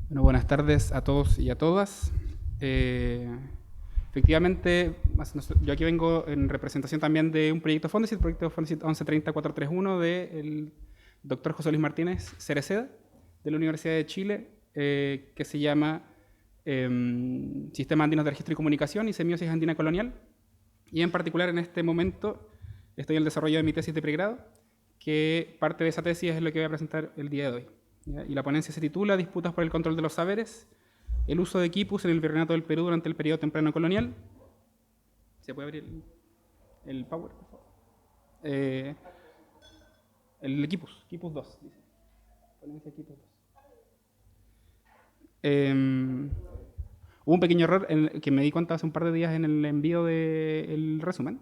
Bueno, buenas tardes a todos y a todas. Efectivamente, yo aquí vengo en representación también de un proyecto Fondesit, el proyecto Fondesit 1130-431 del doctor José Luis Martínez Cereceda, de la Universidad de Chile, que se llama Sistema Andinos de Registro y Comunicación y Semiosis Andina Colonial. Y en particular en este momento estoy en el desarrollo de mi tesis de pregrado, que parte de esa tesis es lo que voy a presentar el día de hoy. Y la ponencia se titula Disputas por el control de los saberes, el uso de quipus en el virreinato del Perú durante el periodo temprano colonial. ¿Se puede abrir el power, por favor? El quipus 2, dice. Ponencia quipus 2. Hubo un pequeño error que me di cuenta hace un par de días en el envío del resumen,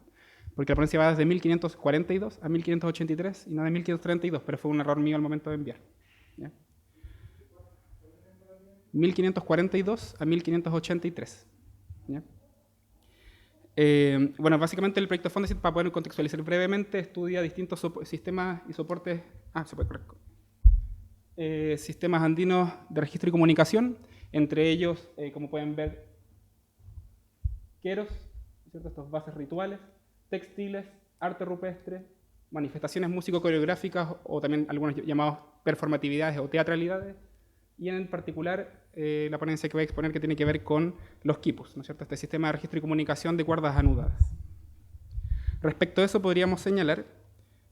porque la ponencia va desde 1542 a 1583 y no de 1532, pero fue un error mío al momento de enviar. ¿Ya? 1542 a 1583. ¿Ya? Bueno, básicamente el proyecto Fondesit, para poder contextualizar brevemente, estudia distintos sistemas y soportes. Se puede correr. Sistemas andinos de registro y comunicación, entre ellos, como pueden ver, queros, ¿cierto? Estos bases rituales, textiles, arte rupestre, manifestaciones músico-coreográficas o también algunos llamados performatividades o teatralidades, y en particular la ponencia que voy a exponer que tiene que ver con los quipus, ¿no es cierto? Este sistema de registro y comunicación de cuerdas anudadas. Respecto a eso podríamos señalar,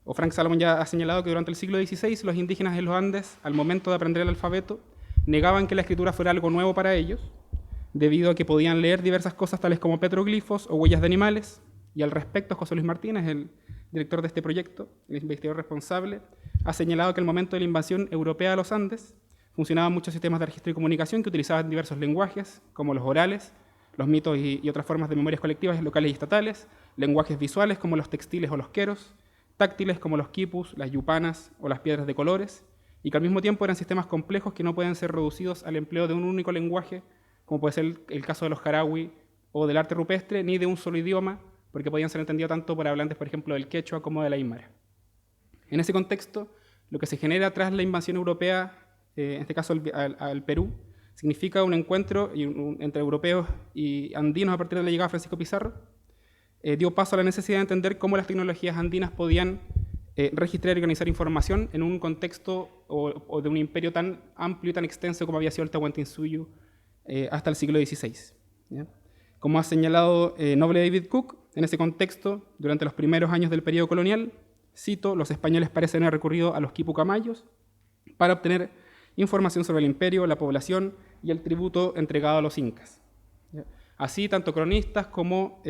o Frank Salomon ya ha señalado, que durante el siglo XVI los indígenas en los Andes, al momento de aprender el alfabeto, negaban que la escritura fuera algo nuevo para ellos, debido a que podían leer diversas cosas tales como petroglifos o huellas de animales, y al respecto José Luis Martínez, el director de este proyecto, el investigador responsable, ha señalado que al momento de la invasión europea a los Andes, funcionaban muchos sistemas de registro y comunicación que utilizaban diversos lenguajes, como los orales, los mitos y otras formas de memorias colectivas locales y estatales, lenguajes visuales como los textiles o los queros, táctiles como los quipus, las yupanas o las piedras de colores, y que al mismo tiempo eran sistemas complejos que no pueden ser reducidos al empleo de un único lenguaje, como puede ser el caso de los jarawi o del arte rupestre, ni de un solo idioma, porque podían ser entendidos tanto por hablantes, por ejemplo, del quechua como de la aymara. En ese contexto, lo que se genera tras la invasión europea, en este caso al Perú, significa un encuentro entre europeos y andinos a partir de la llegada de Francisco Pizarro. Dio paso a la necesidad de entender cómo las tecnologías andinas podían registrar y organizar información en un contexto o de un imperio tan amplio y tan extenso como había sido el Tahuantinsuyo hasta el siglo XVI. ¿Ya? Como ha señalado Noble David Cook, en ese contexto, durante los primeros años del periodo colonial, cito, los españoles parecen haber recurrido a los quipucamayos para obtener información sobre el imperio, la población y el tributo entregado a los incas. ¿Ya? Así, tanto cronistas como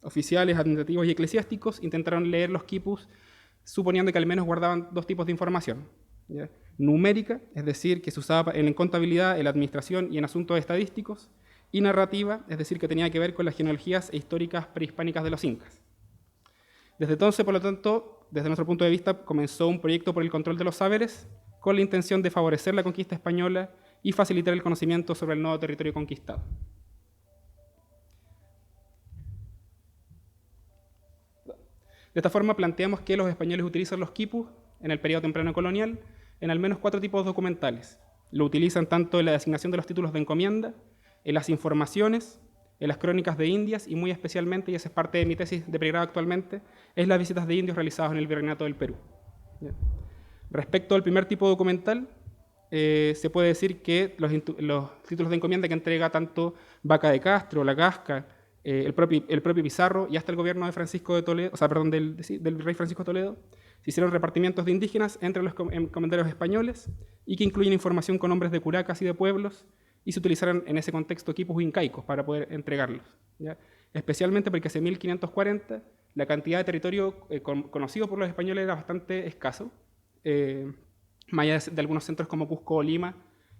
oficiales, administrativos y eclesiásticos intentaron leer los quipus suponiendo que al menos guardaban dos tipos de información. ¿Ya? Numérica, es decir, que se usaba en contabilidad, en la administración y en asuntos estadísticos, y narrativa, es decir, que tenía que ver con las genealogías históricas prehispánicas de los incas. Desde entonces, por lo tanto, desde nuestro punto de vista, comenzó un proyecto por el control de los saberes con la intención de favorecer la conquista española y facilitar el conocimiento sobre el nuevo territorio conquistado. De esta forma planteamos que los españoles utilizan los quipus en el periodo temprano colonial en al menos 4 tipos documentales. Lo utilizan tanto en la designación de los títulos de encomienda, en las informaciones, en las crónicas de Indias y muy especialmente, y esa es parte de mi tesis de pregrado actualmente, es las visitas de indios realizadas en el virreinato del Perú. ¿Ya? Respecto al primer tipo documental, se puede decir que los títulos de encomienda que entrega tanto Vaca de Castro, La Gasca, el propio Pizarro y hasta el gobierno de Francisco de Toledo, del rey Francisco de Toledo, se hicieron repartimientos de indígenas entre los encomendarios españoles y que incluyen información con nombres de curacas y de pueblos, y se utilizaron en ese contexto quipus incaicos para poder entregarlos. ¿Ya? Especialmente porque hace 1540 la cantidad de territorio conocido por los españoles era bastante escaso, más allá de algunos centros como Cusco o Lima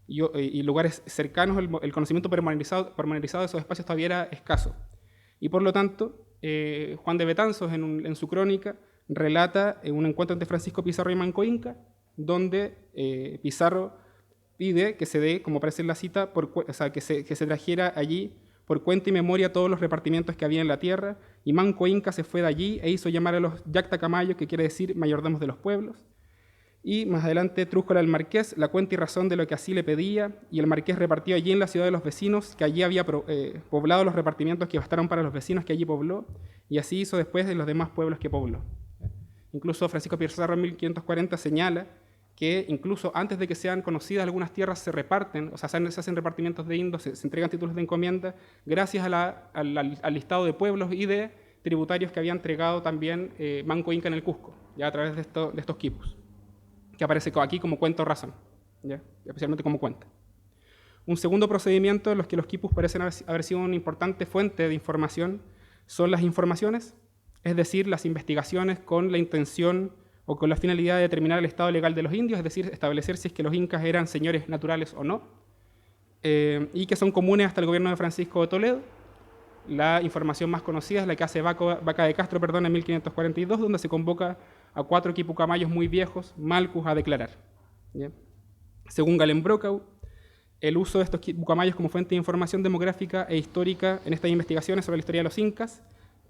y lugares cercanos, el conocimiento pormenorizado de esos espacios todavía era escaso. Y por lo tanto, Juan de Betanzos en su crónica relata un encuentro entre Francisco Pizarro y Manco Inca, donde Pizarro pide que se dé, como aparece en la cita, que se trajera allí por cuenta y memoria todos los repartimientos que había en la tierra, y Manco Inca se fue de allí e hizo llamar a los Yactacamayos, que quiere decir mayordomos de los pueblos. Y más adelante trújole al marqués la cuenta y razón de lo que así le pedía, y el marqués repartió allí en la ciudad de los vecinos, que allí había poblado los repartimientos que bastaron para los vecinos que allí pobló, y así hizo después de los demás pueblos que pobló. Incluso Francisco Pizarro en 1540 señala que incluso antes de que sean conocidas algunas tierras se reparten, o sea, se hacen repartimientos de indos, se entregan títulos de encomienda, gracias al listado de pueblos y de tributarios que había entregado también Manco Inca en el Cusco, ya a través de estos quipus, que aparece aquí como cuenta o razón, ¿ya? Especialmente como cuenta. Un segundo procedimiento en los que los quipus parecen haber sido una importante fuente de información son las informaciones, es decir, las investigaciones con la intención o con la finalidad de determinar el estado legal de los indios, es decir, establecer si es que los incas eran señores naturales o no, y que son comunes hasta el gobierno de Francisco de Toledo. La información más conocida es la que hace Vaca de Castro en 1542, donde se convoca a 4 quipucamayos muy viejos, malcus, a declarar. ¿Bien? Según Galen Brockau, el uso de estos quipucamayos como fuente de información demográfica e histórica en estas investigaciones sobre la historia de los incas,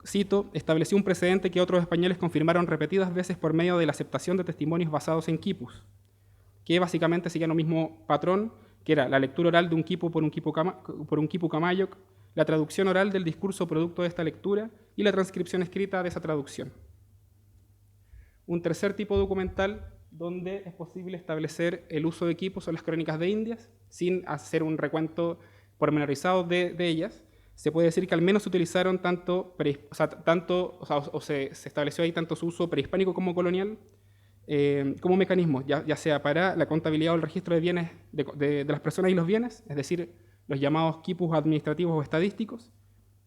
cito, estableció un precedente que otros españoles confirmaron repetidas veces por medio de la aceptación de testimonios basados en quipus, que básicamente seguían el mismo patrón, que era la lectura oral de un quipu por un quipucamayo, la traducción oral del discurso producto de esta lectura y la transcripción escrita de esa traducción. Un tercer tipo documental donde es posible establecer el uso de quipus son las crónicas de Indias, sin hacer un recuento pormenorizado de ellas. Se puede decir que al menos se utilizaron se estableció ahí tanto su uso prehispánico como colonial como mecanismos, ya sea para la contabilidad o el registro de bienes de las personas y los bienes, es decir, los llamados quipus administrativos o estadísticos,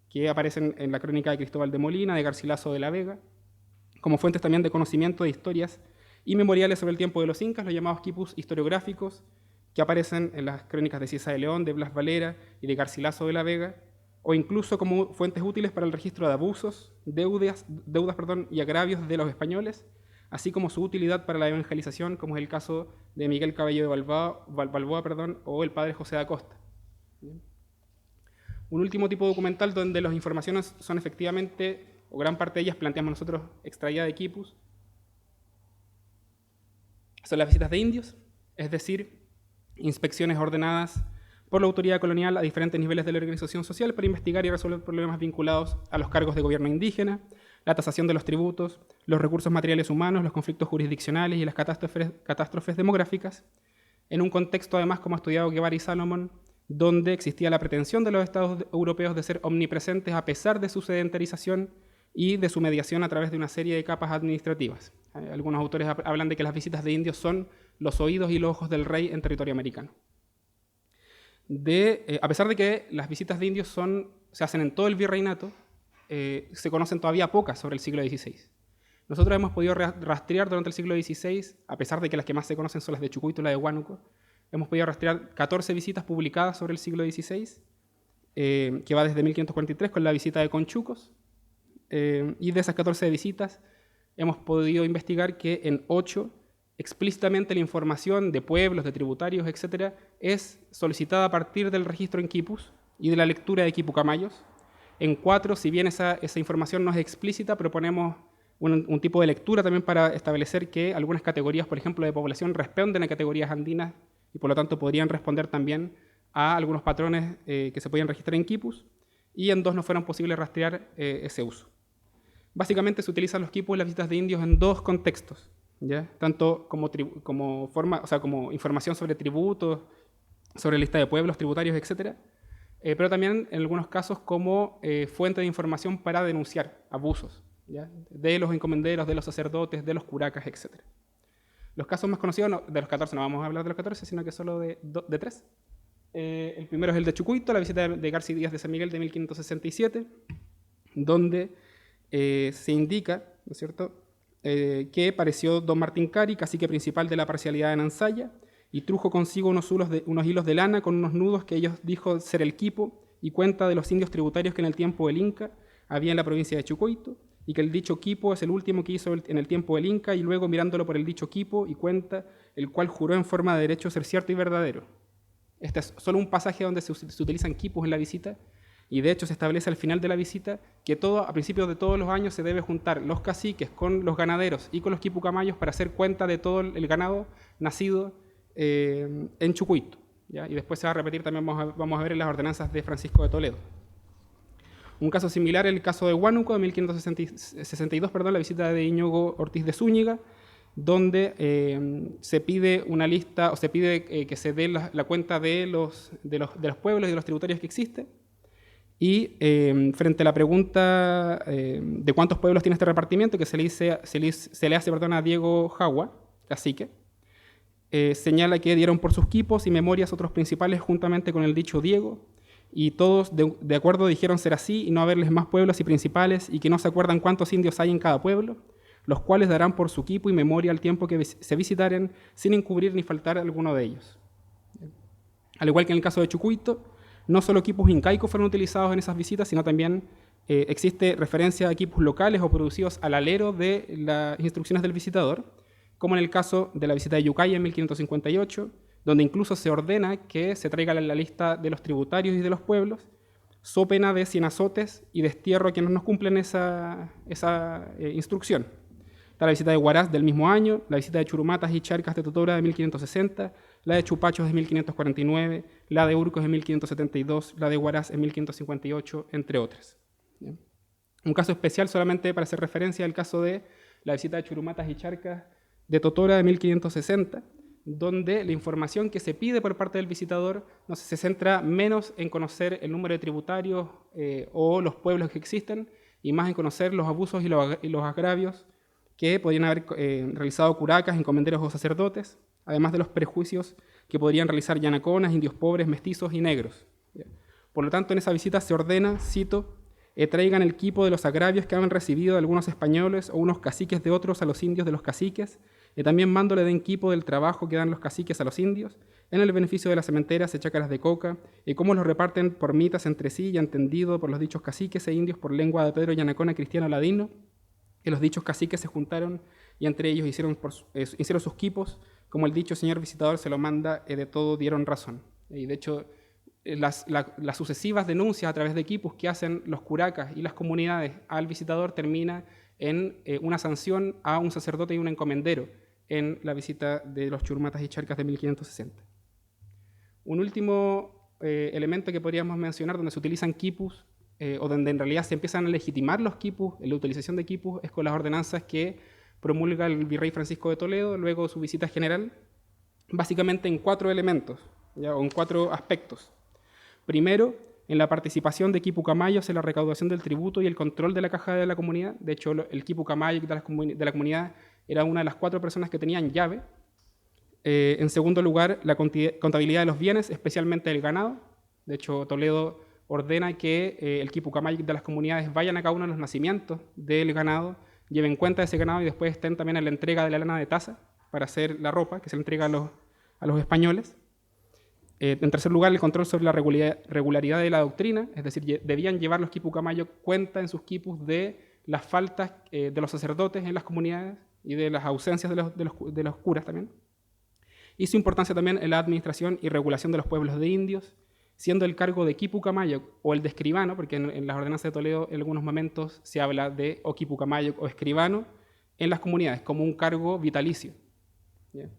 que aparecen en la crónica de Cristóbal de Molina, de Garcilaso de la Vega, como fuentes también de conocimiento de historias y memoriales sobre el tiempo de los incas, los llamados quipus historiográficos, que aparecen en las crónicas de Cieza de León, de Blas Valera y de Garcilaso de la Vega, o incluso como fuentes útiles para el registro de abusos, deudas y agravios de los españoles, así como su utilidad para la evangelización, como es el caso de Miguel Cabello de Balboa o el padre José da Costa. Un último tipo documental donde las informaciones son efectivamente, o gran parte de ellas planteamos nosotros extraídas de quipus, son las visitas de indios, es decir, inspecciones ordenadas por la autoridad colonial a diferentes niveles de la organización social para investigar y resolver problemas vinculados a los cargos de gobierno indígena, la tasación de los tributos, los recursos materiales humanos, los conflictos jurisdiccionales y las catástrofes demográficas, en un contexto además, como ha estudiado Guevara y Salomón, donde existía la pretensión de los estados europeos de ser omnipresentes a pesar de su sedentarización y de su mediación a través de una serie de capas administrativas. Algunos autores hablan de que las visitas de indios son los oídos y los ojos del rey en territorio americano. A pesar de que las visitas de indios se hacen en todo el virreinato, se conocen todavía pocas sobre el siglo XVI. Nosotros hemos podido rastrear durante el siglo XVI, a pesar de que las que más se conocen son las de Chucuito y la de Huánuco, hemos podido rastrear 14 visitas publicadas sobre el siglo XVI, que va desde 1543 con la visita de Conchucos, y de esas 14 visitas hemos podido investigar que en 8 explícitamente la información de pueblos, de tributarios, etc., es solicitada a partir del registro en quipus y de la lectura de quipucamayos. En 4, si bien esa información no es explícita, proponemos un tipo de lectura también para establecer que algunas categorías, por ejemplo, de población responden a categorías andinas y por lo tanto podrían responder también a algunos patrones que se podían registrar en quipus, y en 2 no fueron posibles rastrear ese uso. Básicamente se utilizan los quipus y las visitas de indios en 2 contextos, ¿ya? Tanto como información sobre tributos, sobre lista de pueblos, tributarios, etc., pero también en algunos casos como fuente de información para denunciar abusos, ¿ya? De los encomenderos, de los sacerdotes, de los curacas, etc. Los casos más conocidos, de los 14 no vamos a hablar de los 14, sino que solo de 3. El primero es el de Chucuito, la visita de García Díaz de San Miguel de 1567, donde se indica, ¿no es cierto?, que pareció don Martín Cari, cacique principal de la parcialidad de Nansaya, y trujo consigo unos hilos de lana con unos nudos que ellos dijo ser el quipo, y cuenta de los indios tributarios que en el tiempo del Inca había en la provincia de Chucuito, y que el dicho quipo es el último que hizo en el tiempo del Inca, y luego mirándolo por el dicho quipo, y cuenta, el cual juró en forma de derecho ser cierto y verdadero. Este es solo un pasaje donde se utilizan quipos en la visita, y de hecho se establece al final de la visita que a principios de todos los años se debe juntar los caciques con los ganaderos y con los quipucamayos para hacer cuenta de todo el ganado nacido en Chucuito, ¿ya? Y después se va a repetir también, vamos a ver en las ordenanzas de Francisco de Toledo. Un caso similar es el caso de Huánuco de 1562, la visita de Íñigo Ortiz de Zúñiga, donde se pide una lista, o se pide que se dé la cuenta de los pueblos y de los tributarios que existen. Y frente a la pregunta de cuántos pueblos tiene este repartimiento, que se le hace a Diego Jagua, cacique, señala que dieron por sus quipos y memorias otros principales juntamente con el dicho Diego, y todos de acuerdo dijeron ser así y no haberles más pueblos y principales, y que no se acuerdan cuántos indios hay en cada pueblo, los cuales darán por su quipo y memoria al tiempo que se visitaren, sin encubrir ni faltar alguno de ellos. Al igual que en el caso de Chucuito, no solo quipos incaicos fueron utilizados en esas visitas, sino también existe referencia a quipos locales o producidos al alero de las instrucciones del visitador, como en el caso de la visita de Yucay en 1558, donde incluso se ordena que se traiga la lista de los tributarios y de los pueblos, so pena de 100 azotes y destierro a quienes no cumplen esa instrucción. Está la visita de Huaraz del mismo año, la visita de Churumatas y Charcas de Totora de 1560, la de Chupachos de 1549, la de Urcos de 1572, la de Huaraz en 1558, entre otras. ¿Bien? Un caso especial, solamente para hacer referencia, al caso de la visita de Churumatas y Charcas de Totora de 1560, donde la información que se pide por parte del visitador se centra menos en conocer el número de tributarios o los pueblos que existen, y más en conocer los abusos y los agravios que podrían haber realizado curacas, encomenderos o sacerdotes, además de los prejuicios que podrían realizar yanaconas, indios pobres, mestizos y negros. Por lo tanto, en esa visita se ordena, cito, traigan el quipo de los agravios que han recibido de algunos españoles o unos caciques de otros a los indios de los caciques, y también mando le den quipo del trabajo que dan los caciques a los indios, en el beneficio de las cementeras y chácaras de coca, y cómo los reparten por mitas entre sí, y entendido por los dichos caciques e indios por lengua de Pedro Yanacona Cristiano Ladino, que los dichos caciques se juntaron y entre ellos hicieron sus quipos, como el dicho señor visitador se lo manda, de todo dieron razón. Y de hecho, las sucesivas denuncias a través de quipos que hacen los curacas y las comunidades al visitador termina en una sanción a un sacerdote y un encomendero en la visita de los Churumatas y Charcas de 1560. Un último elemento que podríamos mencionar donde se utilizan quipus, o donde en realidad se empiezan a legitimar los quipus, la utilización de quipus, es con las ordenanzas que promulga el virrey Francisco de Toledo luego de su visita general, básicamente en 4 elementos, ¿ya? O en 4 aspectos. Primero, en la participación de quipucamayos en la recaudación del tributo y el control de la caja de la comunidad. De hecho, el quipucamayo de la comunidad era una de las 4 personas que tenían llave. En segundo lugar, la contabilidad de los bienes, especialmente del ganado. De hecho, Toledo ordena que el quipucamay de las comunidades vayan a cada uno de los nacimientos del ganado, lleven cuenta de ese ganado y después estén también en la entrega de la lana de taza para hacer la ropa, que se le entrega a los españoles. En tercer lugar, el control sobre la regularidad de la doctrina, es decir, debían llevar los quipucamayos cuenta en sus quipus de las faltas de los sacerdotes en las comunidades y de las ausencias de los curas también. Y su importancia también en la administración y regulación de los pueblos de indios, siendo el cargo de quipucamayo o el de escribano, porque en las ordenanzas de Toledo en algunos momentos se habla de o quipucamayo o escribano en las comunidades como un cargo vitalicio. ¿Bien?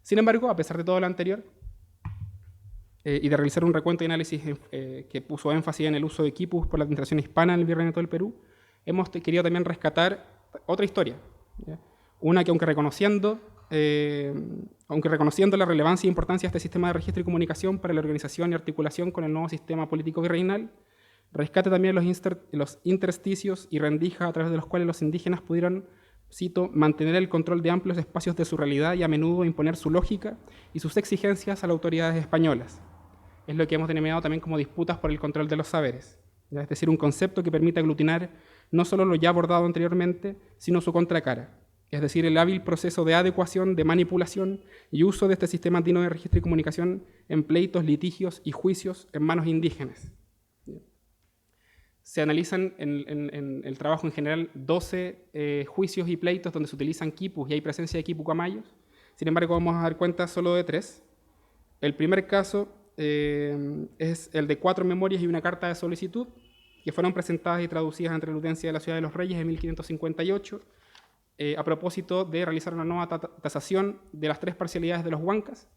Sin embargo, a pesar de todo lo anterior, y de realizar un recuento y análisis que puso énfasis en el uso de quipus por la administración hispana en el Virreinato del Perú, hemos querido también rescatar otra historia, ¿ya? Una que aunque reconociendo la relevancia e importancia de este sistema de registro y comunicación para la organización y articulación con el nuevo sistema político virreinal, rescate también los intersticios y rendijas a través de los cuales los indígenas pudieron, cito, mantener el control de amplios espacios de su realidad y a menudo imponer su lógica y sus exigencias a las autoridades españolas. Es lo que hemos denominado también como disputas por el control de los saberes, ¿ya? Es decir, un concepto que permite aglutinar no solo lo ya abordado anteriormente, sino su contracara, es decir, el hábil proceso de adecuación, de manipulación y uso de este sistema andino de registro y comunicación en pleitos, litigios y juicios en manos indígenas. Se analizan en el trabajo en general 12 juicios y pleitos donde se utilizan quipus y hay presencia de quipucamayos. Sin embargo, vamos a dar cuenta solo de 3. El primer caso es el de 4 memorias y una carta de solicitud que fueron presentadas y traducidas ante la audiencia de la Ciudad de los Reyes en 1558 a propósito de realizar una nueva tasación de las 3 parcialidades de los huancas,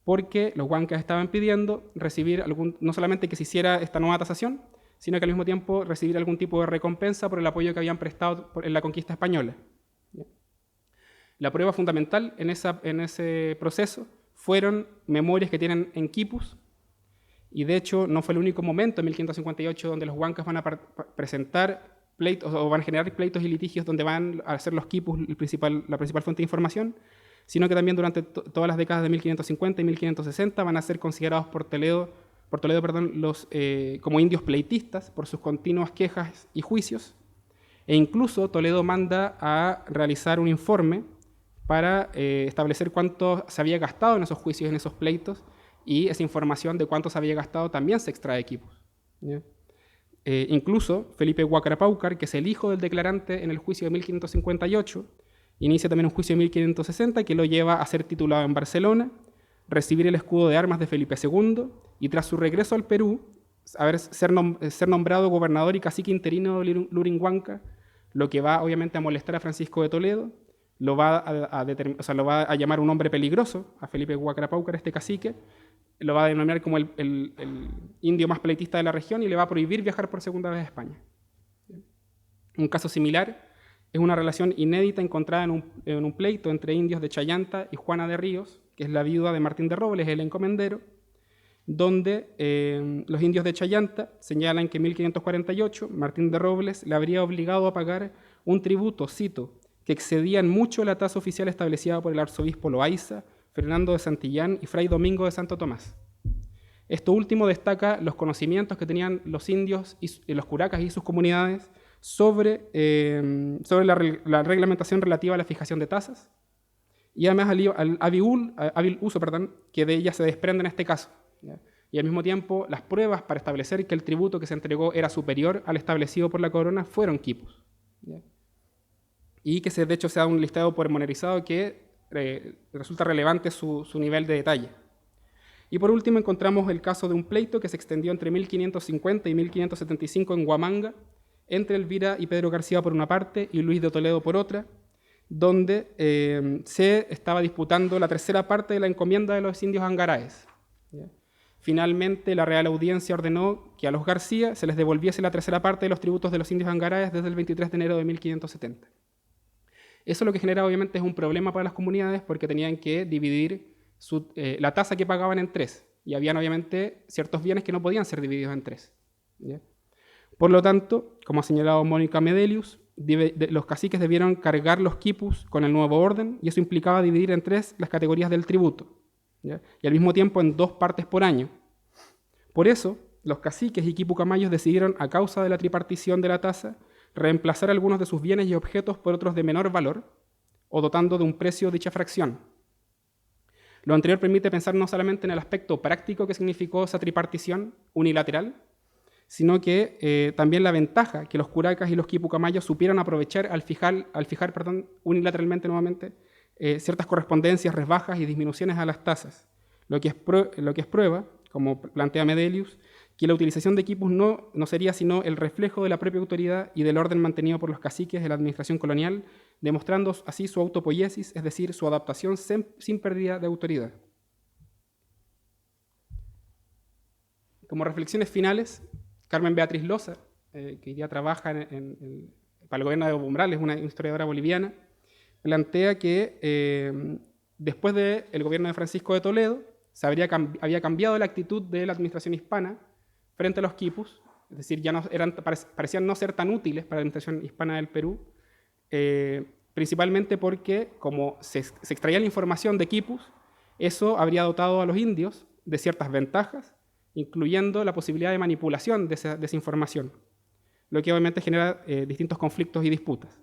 porque los huancas estaban pidiendo recibir no solamente que se hiciera esta nueva tasación, sino que al mismo tiempo recibir algún tipo de recompensa por el apoyo que habían prestado en la conquista española. La prueba fundamental en ese proceso fueron memorias que tienen en quipus, y de hecho no fue el único momento en 1558 donde los huancas van a presentar pleitos o van a generar pleitos y litigios donde van a ser los quipus la principal fuente de información, sino que también durante todas las décadas de 1550 y 1560 van a ser considerados por Toledo como indios pleitistas por sus continuas quejas y juicios, e incluso Toledo manda a realizar un informe para establecer cuánto se había gastado en esos juicios, en esos pleitos, y esa información de cuánto se había gastado también se extrae de quipus. Incluso Felipe Huacrapáucar, que es el hijo del declarante en el juicio de 1558, inicia también un juicio de 1560 que lo lleva a ser titulado en Barcelona, recibir el escudo de armas de Felipe II y tras su regreso al Perú, ser nombrado gobernador y cacique interino de Lurinhuanca, lo que va obviamente a molestar a Francisco de Toledo, lo va a llamar un hombre peligroso a Felipe Huacrapáucar, este cacique, lo va a denominar como el indio más pleitista de la región y le va a prohibir viajar por segunda vez a España. Un caso similar es una relación inédita encontrada en un pleito entre indios de Chayanta y Juana de Ríos, que es la viuda de Martín de Robles, el encomendero, donde los indios de Chayanta señalan que en 1548 Martín de Robles le habría obligado a pagar un tributo, cito, que excedía en mucho la tasa oficial establecida por el arzobispo Loaiza, Fernando de Santillán y Fray Domingo de Santo Tomás. Esto último destaca los conocimientos que tenían los indios y los curacas y sus comunidades sobre la reglamentación relativa a la fijación de tasas y además al hábil uso que de ella se desprende en este caso. ¿Ya? Y al mismo tiempo las pruebas para establecer que el tributo que se entregó era superior al establecido por la corona fueron quipus. ¿Ya? Y que de hecho se da un listado pormenorizado que resulta relevante su nivel de detalle. Y por último encontramos el caso de un pleito que se extendió entre 1550 y 1575 en Huamanga, entre Elvira y Pedro García por una parte y Luis de Toledo por otra, donde se estaba disputando la tercera parte de la encomienda de los indios angaraes. ¿Ya? Finalmente, la Real Audiencia ordenó que a los García se les devolviese la tercera parte de los tributos de los indios angaraes desde el 23 de enero de 1570. Eso lo que genera obviamente es un problema para las comunidades porque tenían que dividir la tasa que pagaban en 3 y habían obviamente ciertos bienes que no podían ser divididos en 3. ¿Ya? Por lo tanto, como ha señalado Mónica Medelius, los caciques debieron cargar los quipus con el nuevo orden y eso implicaba dividir en 3 las categorías del tributo, ¿ya? Y al mismo tiempo en 2 partes por año. Por eso, los caciques y quipucamayos decidieron, a causa de la tripartición de la tasa, reemplazar algunos de sus bienes y objetos por otros de menor valor o dotando de un precio dicha fracción. Lo anterior permite pensar no solamente en el aspecto práctico que significó esa tripartición unilateral, sino que también la ventaja que los curacas y los quipucamayos supieron aprovechar al fijar unilateralmente nuevamente ciertas correspondencias, rebajas y disminuciones a las tasas, lo que es prueba, como plantea Medelius, que la utilización de quipus no sería sino el reflejo de la propia autoridad y del orden mantenido por los caciques de la administración colonial, demostrando así su autopoiesis, es decir, su adaptación sin pérdida de autoridad. Como reflexiones finales, Carmen Beatriz Loza, que hoy día trabaja para el gobierno de Evo Morales, una historiadora boliviana, plantea que después del gobierno de Francisco de Toledo había cambiado la actitud de la administración hispana frente a los quipus, es decir, ya parecían no ser tan útiles para la administración hispana del Perú, principalmente porque como se extraía la información de quipus, eso habría dotado a los indios de ciertas ventajas, incluyendo la posibilidad de manipulación de esa información, lo que obviamente genera distintos conflictos y disputas.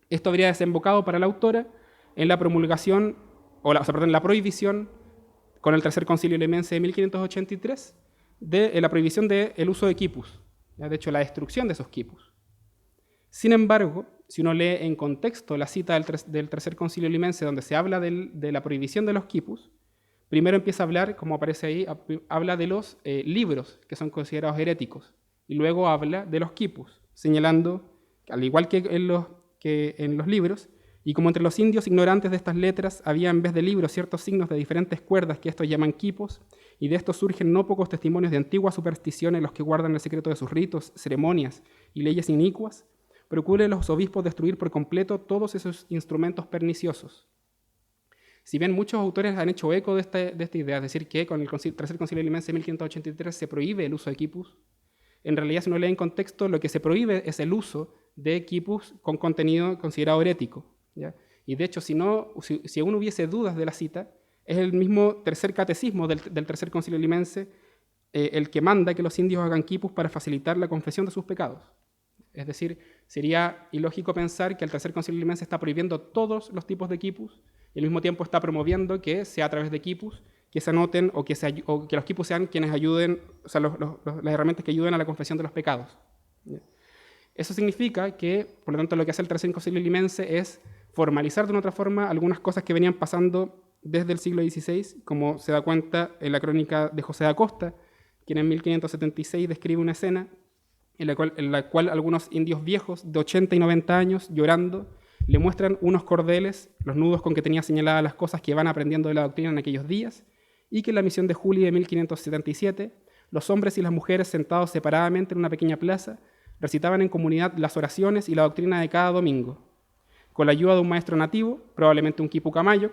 Esto habría desembocado para la autora en la promulgación, la prohibición con el Tercer Concilio Limense de 1583 de la prohibición del uso de quipus, ¿ya? De hecho la destrucción de esos quipus. Sin embargo, si uno lee en contexto la cita del Tercer Concilio Limense donde se habla de la prohibición de los quipus, Primero empieza a hablar, como aparece ahí, habla de los libros que son considerados heréticos, y luego habla de los quipus, señalando, al igual que en los libros, y como entre los indios ignorantes de estas letras había en vez de libros ciertos signos de diferentes cuerdas que estos llaman quipos, y de estos surgen no pocos testimonios de antiguas supersticiones los que guardan el secreto de sus ritos, ceremonias y leyes inicuas, procuren los obispos destruir por completo todos esos instrumentos perniciosos. Si bien muchos autores han hecho eco de esta idea, es decir, que con el Tercer Concilio Limense de 1583 se prohíbe el uso de quipus, en realidad, si uno lee en contexto, lo que se prohíbe es el uso de quipus con contenido considerado herético, ¿ya? Y de hecho, si aún hubiese dudas de la cita, es el mismo tercer catecismo del Tercer Concilio Limense el que manda que los indios hagan quipus para facilitar la confesión de sus pecados. Es decir, sería ilógico pensar que el Tercer Concilio Limense está prohibiendo todos los tipos de quipus y al mismo tiempo está promoviendo que sea a través de quipus que se anoten o que los quipus sean quienes ayuden, o sea, las herramientas que ayuden a la confesión de los pecados. Eso significa que, por lo tanto, lo que hace el Tercer Concilio Limense es formalizar de una otra forma algunas cosas que venían pasando desde el siglo XVI, como se da cuenta en la crónica de José de Acosta, quien en 1576 describe una escena en la cual algunos indios viejos de 80 y 90 años, llorando, le muestran unos cordeles, los nudos con que tenía señaladas las cosas que van aprendiendo de la doctrina en aquellos días, y que en la misión de julio de 1577, los hombres y las mujeres sentados separadamente en una pequeña plaza, recitaban en comunidad las oraciones y la doctrina de cada domingo. Con la ayuda de un maestro nativo, probablemente un quipu camayo,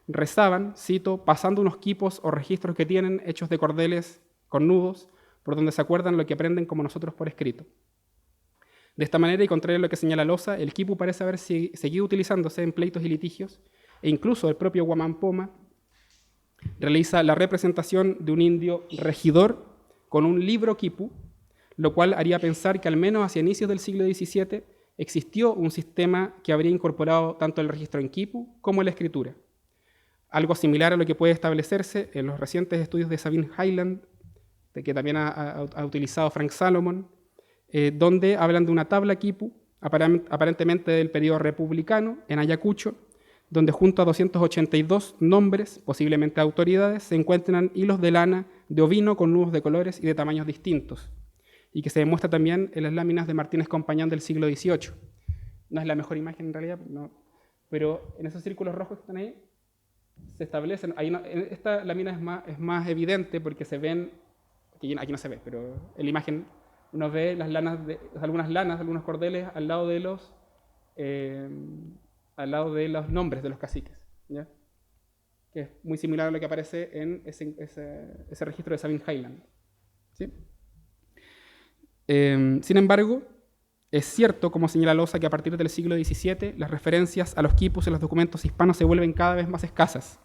rezaban, cito, pasando unos quipos o registros que tienen hechos de cordeles con nudos, por donde se acuerdan lo que aprenden como nosotros por escrito. De esta manera, y contrario a lo que señala Loza, el quipu parece haber seguido utilizándose en pleitos y litigios, e incluso el propio Guamán Poma realiza la representación de un indio regidor con un libro quipu, lo cual haría pensar que al menos hacia inicios del siglo XVII existió un sistema que habría incorporado tanto el registro en quipu como la escritura. Algo similar a lo que puede establecerse en los recientes estudios de Sabine Hyland, que también ha utilizado Frank Salomon, donde hablan de una tabla quipu, aparentemente del periodo republicano, en Ayacucho, donde junto a 282 nombres, posiblemente autoridades, se encuentran hilos de lana de ovino con nudos de colores y de tamaños distintos, y que se demuestra también en las láminas de Martínez Compañán del siglo XVIII. No es la mejor imagen en realidad, no, pero en esos círculos rojos que están ahí, se establecen, esta lámina es más evidente porque se ven, aquí no se ve, pero en la imagen uno ve las lanas algunos cordeles al lado de los nombres de los caciques, ¿ya? Que es muy similar a lo que aparece en ese registro de Sabine Hyland, ¿sí? Sin embargo, es cierto, como señala Loza, que a partir del siglo XVII las referencias a los quipus en los documentos hispanos se vuelven cada vez más escasas.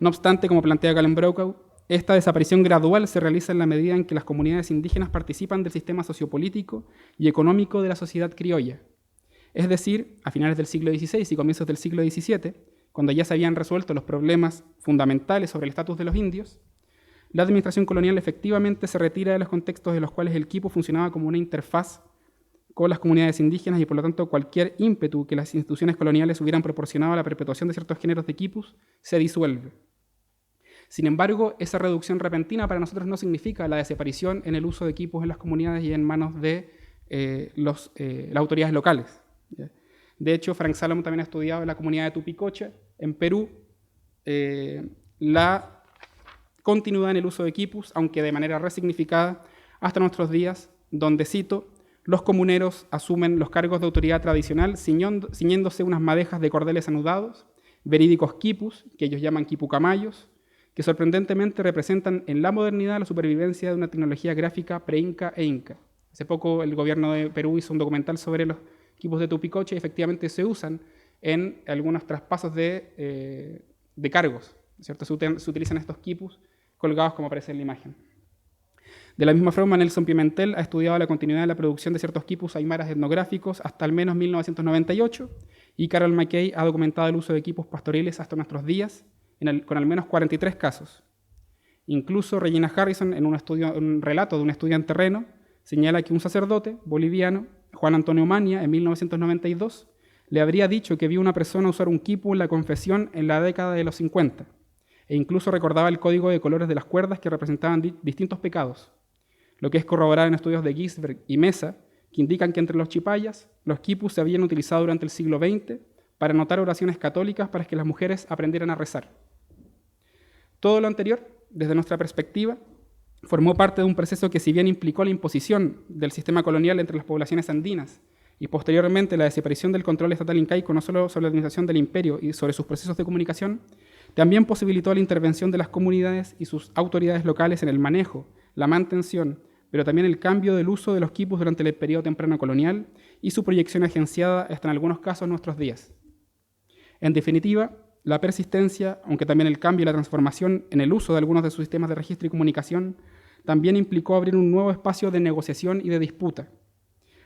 No obstante, como plantea Galen-Brokow, esta desaparición gradual se realiza en la medida en que las comunidades indígenas participan del sistema sociopolítico y económico de la sociedad criolla. Es decir, a finales del siglo XVI y comienzos del siglo XVII, cuando ya se habían resuelto los problemas fundamentales sobre el estatus de los indios, la administración colonial efectivamente se retira de los contextos en los cuales el quipu funcionaba como una interfaz con las comunidades indígenas y por lo tanto cualquier ímpetu que las instituciones coloniales hubieran proporcionado a la perpetuación de ciertos géneros de quipus se disuelve. Sin embargo, esa reducción repentina para nosotros no significa la desaparición en el uso de quipus en las comunidades y en manos de las autoridades locales. De hecho, Frank Salomon también ha estudiado en la comunidad de Tupicocha, en Perú, la continuidad en el uso de quipus, aunque de manera resignificada, hasta nuestros días, donde, cito, los comuneros asumen los cargos de autoridad tradicional ciñéndose unas madejas de cordeles anudados, verídicos quipus, que ellos llaman quipucamayos, que sorprendentemente representan en la modernidad la supervivencia de una tecnología gráfica pre-inca e inca. Hace poco el gobierno de Perú hizo un documental sobre los quipus de Tupicocha y efectivamente se usan en algunos traspasos de cargos, ¿cierto? Se utilizan estos quipus colgados como aparece en la imagen. De la misma forma, Nelson Pimentel ha estudiado la continuidad de la producción de ciertos quipus aymaras etnográficos hasta al menos 1998 y Carol McKay ha documentado el uso de quipus pastoriles hasta nuestros días con al menos 43 casos. Incluso Regina Harrison, en un relato de un estudio en terreno, señala que un sacerdote boliviano, Juan Antonio Mania, en 1992, le habría dicho que vio una persona usar un quipu en la confesión en la década de los 50. e incluso recordaba el código de colores de las cuerdas que representaban distintos pecados, lo que es corroborado en estudios de Gisberg y Mesa, que indican que entre los chipayas, los quipus se habían utilizado durante el siglo XX para anotar oraciones católicas para que las mujeres aprendieran a rezar. Todo lo anterior, desde nuestra perspectiva, formó parte de un proceso que, si bien implicó la imposición del sistema colonial entre las poblaciones andinas y posteriormente la desaparición del control estatal incaico no solo sobre la administración del imperio y sobre sus procesos de comunicación, también posibilitó la intervención de las comunidades y sus autoridades locales en el manejo, la mantención, pero también el cambio del uso de los quipus durante el periodo temprano colonial y su proyección agenciada hasta en algunos casos en nuestros días. En definitiva, la persistencia, aunque también el cambio y la transformación en el uso de algunos de sus sistemas de registro y comunicación, también implicó abrir un nuevo espacio de negociación y de disputa.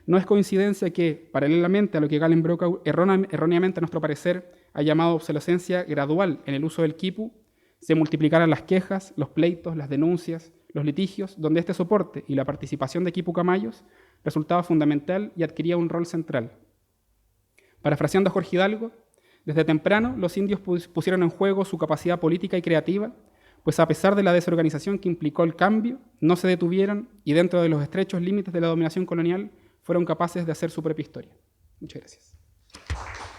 No es coincidencia que, paralelamente a lo que Galen Brockhaus erróneamente, a nuestro parecer, ha llamado obsolescencia gradual en el uso del quipu, se multiplicaran las quejas, los pleitos, las denuncias, los litigios, donde este soporte y la participación de quipu camayos resultaba fundamental y adquiría un rol central. Parafraseando a Jorge Hidalgo, desde temprano los indios pusieron en juego su capacidad política y creativa, pues a pesar de la desorganización que implicó el cambio, no se detuvieron y dentro de los estrechos límites de la dominación colonial fueron capaces de hacer su propia historia. Muchas gracias.